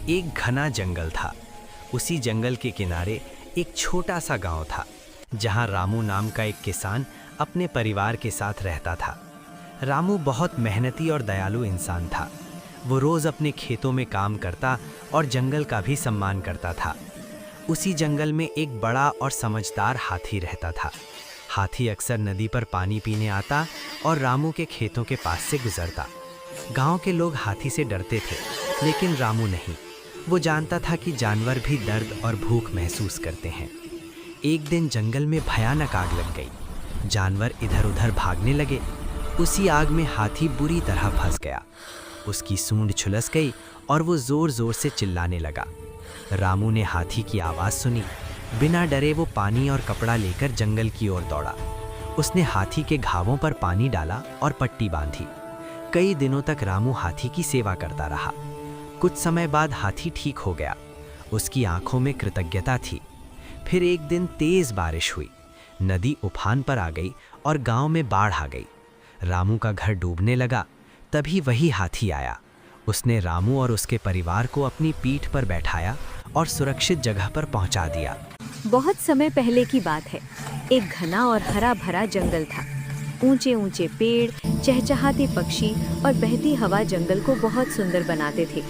एक घना जंगल था। उसी जंगल के किनारे एक छोटा सा गांव था, जहां रामू नाम का एक किसान अपने परिवार के साथ रहता था। रामू बहुत मेहनती और दयालु इंसान था। वो रोज अपने खेतों में काम करता और जंगल का भी सम्मान करता था। उसी जंगल में एक बड़ा और समझदार हाथी रहता था। हाथी अक्सर नदी पर पानी पीने आता और रामू के खेतों के पास से गुजरता। गांव के लोग हाथी से डरते थे, लेकिन रामू नहीं। वो जानता था कि जानवर भी दर्द और भूख महसूस करते हैं। एक दिन जंगल में भयानक आग लग गई। जानवर इधर उधर भागने लगे। उसी आग में हाथी बुरी तरह फंस गया। उसकी सूंड झुलस गई और वो जोर जोर से चिल्लाने लगा। रामू ने हाथी की आवाज़ सुनी। बिना डरे वो पानी और कपड़ा लेकर जंगल की ओर दौड़ा। उसने हाथी के घावों पर पानी डाला और पट्टी बांधी। कई दिनों तक रामू हाथी की सेवा करता रहा। कुछ समय बाद हाथी ठीक हो गया। उसकी आंखों में कृतज्ञता थी। फिर एक दिन तेज बारिश हुई। नदी उफान पर आ गई और गांव में बाढ़ आ गई। रामू का घर डूबने लगा। तभी वही हाथी आया। उसने रामू और उसके परिवार को अपनी पीठ पर बैठाया और सुरक्षित जगह पर पहुंचा दिया। बहुत समय पहले की बात है। एक घना और हरा भरा जंगल था। ऊंचे ऊंचे पेड़, चहचहाते पक्षी और बहती हवा जंगल को बहुत सुंदर बनाते थे।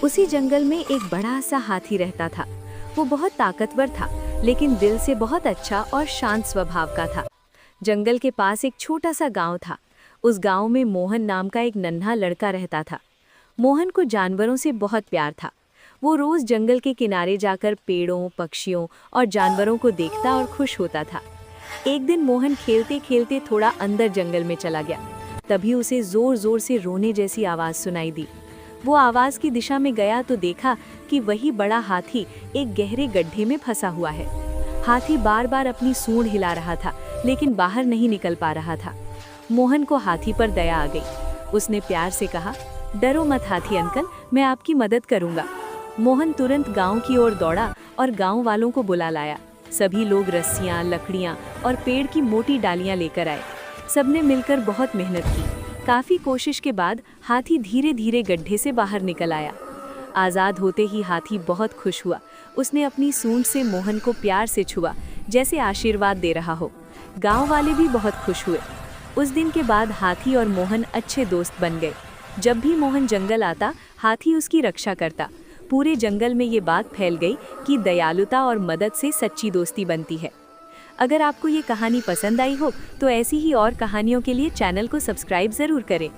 उसी जंगल में एक बड़ा सा हाथी रहता था। वो बहुत ताकतवर था, लेकिन दिल से बहुत अच्छा और शांत स्वभाव का था। जंगल के पास एक छोटा सा गांव था। उस गांव में मोहन नाम का एक नन्हा लड़का रहता था। मोहन को जानवरों से बहुत प्यार था। वो रोज जंगल के किनारे जाकर पेड़ों, पक्षियों और जानवरों को देखता और खुश होता था। एक दिन मोहन खेलते खेलते थोड़ा अंदर जंगल में चला गया। तभी उसे जोर जोर से रोने जैसी आवाज़ सुनाई दी। वो आवाज़ की दिशा में गया तो देखा कि वही बड़ा हाथी एक गहरे गड्ढे में फंसा हुआ है। हाथी बार बार अपनी सूंड हिला रहा था, लेकिन बाहर नहीं निकल पा रहा था। मोहन को हाथी पर दया आ गई। उसने प्यार से कहा, डरो मत हाथी अंकल, मैं आपकी मदद करूंगा। मोहन तुरंत गांव की ओर दौड़ा और गांव वालों को बुला लाया। सभी लोग रस्सियां, लकड़ियां और पेड़ की मोटी डालियां लेकर आए। सबने मिलकर बहुत मेहनत की। काफी कोशिश के बाद हाथी धीरे धीरे गड्ढे से बाहर निकल आया। आजाद होते ही हाथी बहुत खुश हुआ। उसने अपनी सूंड से मोहन को प्यार से छुआ, जैसे आशीर्वाद दे रहा हो। गांव वाले भी बहुत खुश हुए। उस दिन के बाद हाथी और मोहन अच्छे दोस्त बन गए। जब भी मोहन जंगल आता, हाथी उसकी रक्षा करता। पूरे जंगल में ये बात फैल गई कि दयालुता और मदद से सच्ची दोस्ती बनती है। अगर आपको ये कहानी पसंद आई हो तो ऐसी ही और कहानियों के लिए चैनल को सब्सक्राइब ज़रूर करें।